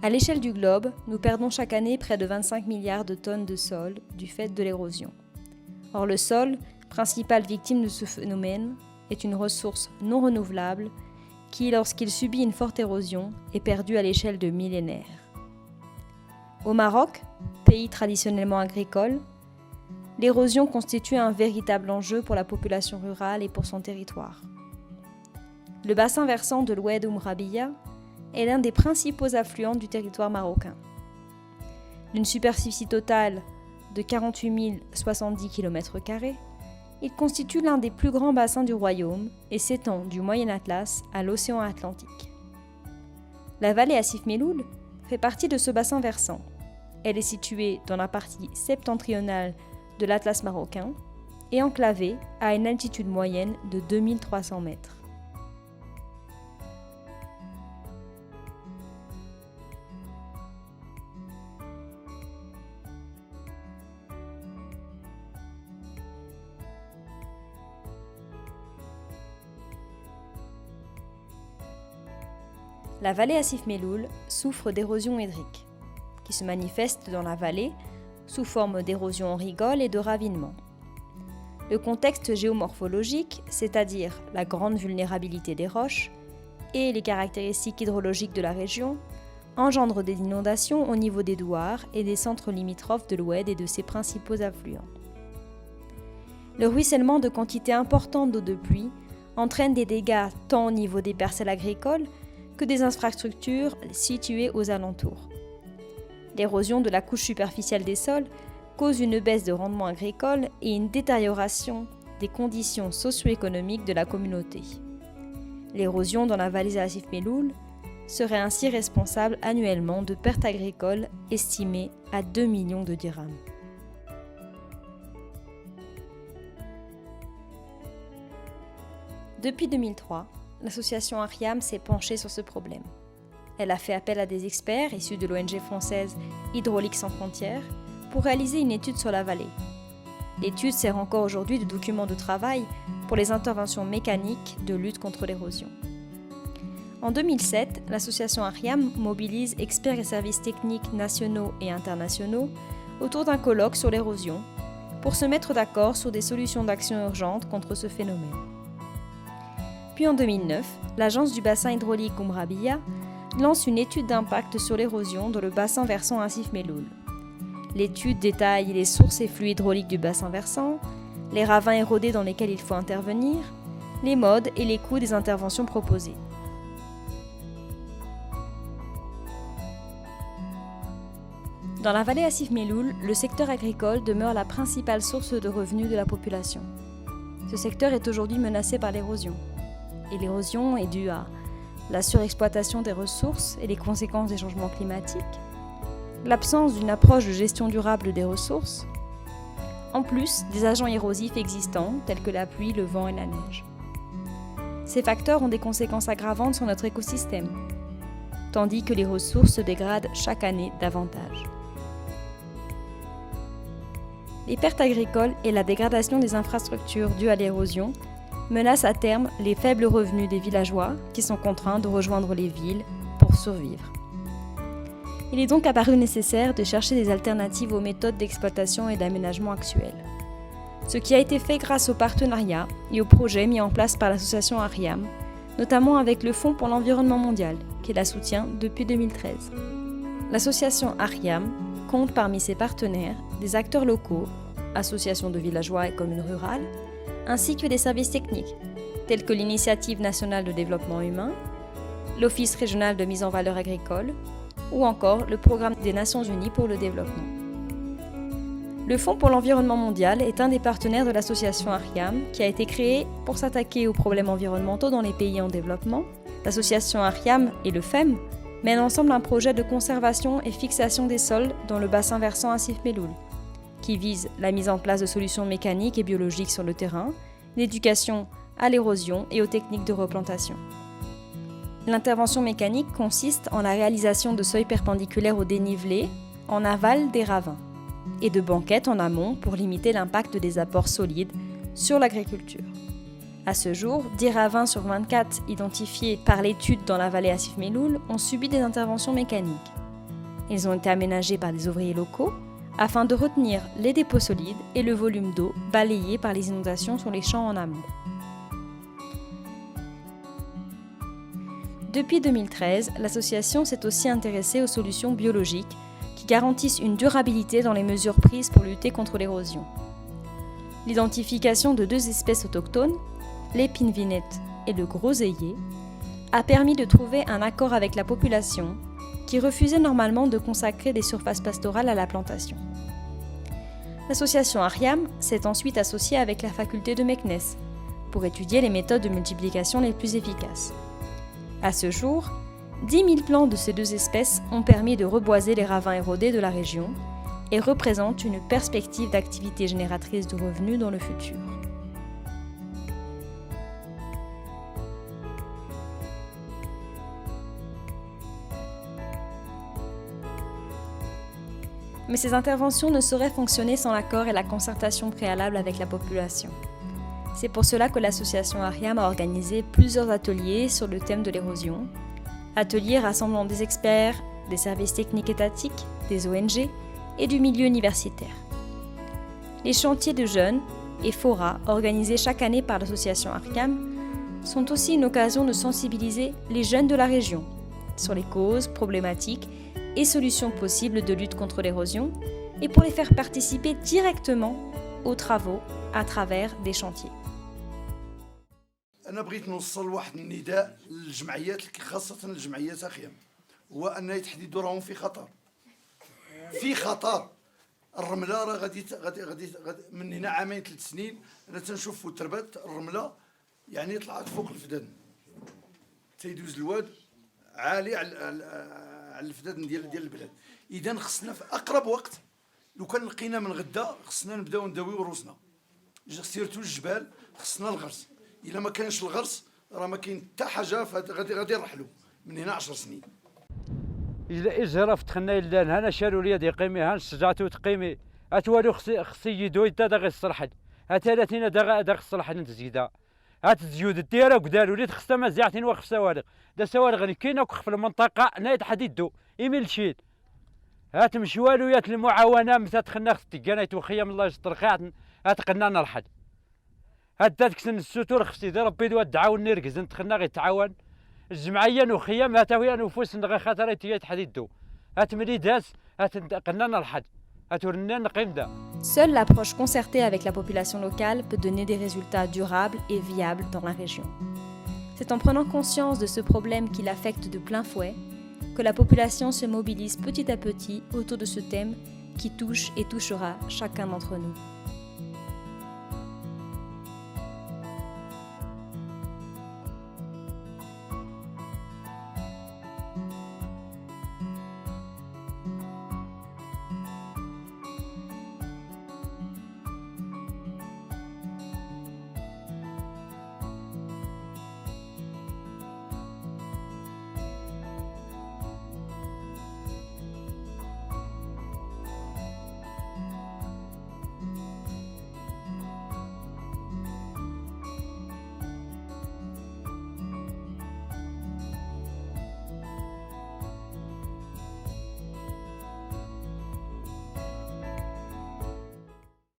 À l'échelle du globe, nous perdons chaque année près de 25 milliards de tonnes de sol du fait de l'érosion. Or, le sol, principale victime de ce phénomène, est une ressource non renouvelable qui, lorsqu'il subit une forte érosion, est perdu à l'échelle de millénaires. Au Maroc, pays traditionnellement agricole, l'érosion constitue un véritable enjeu pour la population rurale et pour son territoire. Le bassin versant de l'Oued Oum Rabia est l'un des principaux affluents du territoire marocain. D'une superficie totale de 48 070 km², il constitue l'un des plus grands bassins du royaume et s'étend du Moyen Atlas à l'océan Atlantique. La vallée Assif Melloul fait partie de ce bassin versant. Elle est située dans la partie septentrionale de l'Atlas marocain et enclavée à une altitude moyenne de 2300 mètres. La vallée Assif Melloul souffre d'érosion hydrique, qui se manifeste dans la vallée sous forme d'érosion en rigole et de ravinement. Le contexte géomorphologique, c'est-à-dire la grande vulnérabilité des roches et les caractéristiques hydrologiques de la région, engendre des inondations au niveau des douars et des centres limitrophes de l'Oued et de ses principaux affluents. Le ruissellement de quantités importantes d'eau de pluie entraîne des dégâts tant au niveau des parcelles agricoles que des infrastructures situées aux alentours. L'érosion de la couche superficielle des sols cause une baisse de rendement agricole et une détérioration des conditions socio-économiques de la communauté. L'érosion dans la vallée Assif Melloul serait ainsi responsable annuellement de pertes agricoles estimées à 2 millions de dirhams. Depuis 2003, l'association Ariam s'est penchée sur ce problème. Elle a fait appel à des experts issus de l'ONG française Hydraulique sans frontières pour réaliser une étude sur la vallée. L'étude sert encore aujourd'hui de document de travail pour les interventions mécaniques de lutte contre l'érosion. En 2007, l'association Ariam mobilise experts et services techniques nationaux et internationaux autour d'un colloque sur l'érosion pour se mettre d'accord sur des solutions d'action urgentes contre ce phénomène. Puis en 2009, l'agence du bassin hydraulique Oum Rabia lance une étude d'impact sur l'érosion dans le bassin versant Assif Melloul. L'étude détaille les sources et flux hydrauliques du bassin versant, les ravins érodés dans lesquels il faut intervenir, les modes et les coûts des interventions proposées. Dans la vallée Assif Melloul, le secteur agricole demeure la principale source de revenus de la population. Ce secteur est aujourd'hui menacé par l'érosion. Et l'érosion est due à la surexploitation des ressources et les conséquences des changements climatiques, l'absence d'une approche de gestion durable des ressources, en plus des agents érosifs existants tels que la pluie, le vent et la neige. Ces facteurs ont des conséquences aggravantes sur notre écosystème, tandis que les ressources se dégradent chaque année davantage. Les pertes agricoles et la dégradation des infrastructures dues à l'érosion menacent à terme les faibles revenus des villageois qui sont contraints de rejoindre les villes pour survivre. Il est donc apparu nécessaire de chercher des alternatives aux méthodes d'exploitation et d'aménagement actuelles. Ce qui a été fait grâce aux partenariats et aux projets mis en place par l'association Ariam, notamment avec le Fonds pour l'environnement mondial, qui la soutient depuis 2013. L'association Ariam compte parmi ses partenaires des acteurs locaux, associations de villageois et communes rurales, ainsi que des services techniques, tels que l'Initiative nationale de développement humain, l'Office régional de mise en valeur agricole, ou encore le Programme des Nations Unies pour le développement. Le Fonds pour l'environnement mondial est un des partenaires de l'association Ariam qui a été créé pour s'attaquer aux problèmes environnementaux dans les pays en développement. L'association Ariam et le FEM mènent ensemble un projet de conservation et fixation des sols dans le bassin versant Assif Melloul, qui vise la mise en place de solutions mécaniques et biologiques sur le terrain, l'éducation à l'érosion et aux techniques de replantation. L'intervention mécanique consiste en la réalisation de seuils perpendiculaires au dénivelé en aval des ravins et de banquettes en amont pour limiter l'impact des apports solides sur l'agriculture. À ce jour, 10 ravins sur 24 identifiés par l'étude dans la vallée Assif Melloul ont subi des interventions mécaniques. Ils ont été aménagés par des ouvriers locaux afin de retenir les dépôts solides et le volume d'eau balayé par les inondations sur les champs en amont. Depuis 2013, l'association s'est aussi intéressée aux solutions biologiques qui garantissent une durabilité dans les mesures prises pour lutter contre l'érosion. L'identification de 2 espèces autochtones, l'épine vinette et le groseillier, a permis de trouver un accord avec la population qui refusait normalement de consacrer des surfaces pastorales à la plantation. L'association Ariam s'est ensuite associée avec la faculté de Meknes pour étudier les méthodes de multiplication les plus efficaces. À ce jour, 10 000 plants de ces 2 espèces ont permis de reboiser les ravins érodés de la région et représentent une perspective d'activité génératrice de revenus dans le futur. Mais ces interventions ne sauraient fonctionner sans l'accord et la concertation préalable avec la population. C'est pour cela que l'association Ariam a organisé plusieurs ateliers sur le thème de l'érosion, ateliers rassemblant des experts, des services techniques étatiques, des ONG et du milieu universitaire. Les chantiers de jeunes et forats organisés chaque année par l'association Ariam sont aussi une occasion de sensibiliser les jeunes de la région sur les causes, problématiques et solutions possibles de lutte contre l'érosion et pour les faire participer directement aux travaux à travers des chantiers. أنا بغيت نوصل واحد النداء للجمعيات خاصة الجمعيات أخيام هو أن تحديدوا راهم في خطر في خطر الرملة راه غادي من هنا 2 3 سنين أنا تنشوف تربات الرملة يعني طلعت فوق الفدان تيدوز الواد عالي على الفدان ديال البلاد إذا خصنا في أقرب وقت لو كان لقينا من غدا خصنا نبداو نداويو روسنا سيرتو الجبال خصنا الغرس إلا ما كانش الغرس راه ما كاين حتى حاجه غادي نرحلوا من هنا 10 سنين. إلا إجرا فتخنا إلا هنا شالوا لي دي قيمي هان شجعتو تقيمي أتوالو خصي يدوي تا داغي الصلحد هتالاتينا داغ الصلحد نتزيدا هتزيود الديره قدالو لي خصنا ما زعتين واقف سوالغ دا سوالغ اللي كاينه في المنطقه نايت حديدو إيميل شيد هات مشوالو يات المعاونه متى تخنا خصتي تو خيام الله يستر قاعد هتقنا نرحد هدات كسن السوتور خصي دير ربي دوا تعاون نركز نتخنا غير تعاون الجمعيه نوخيام هاتا ويا نفوس نغا خاطر تيات حديدو هات ملي داس هات قنا نرحد هاتورنا نقيم دا. Seule l'approche concertée avec la population locale peut donner des résultats durables et viables dans la région. C'est en prenant conscience de ce problème qui l'affecte de plein fouet que la population se mobilise petit à petit autour de ce thème qui touche et touchera chacun d'entre nous.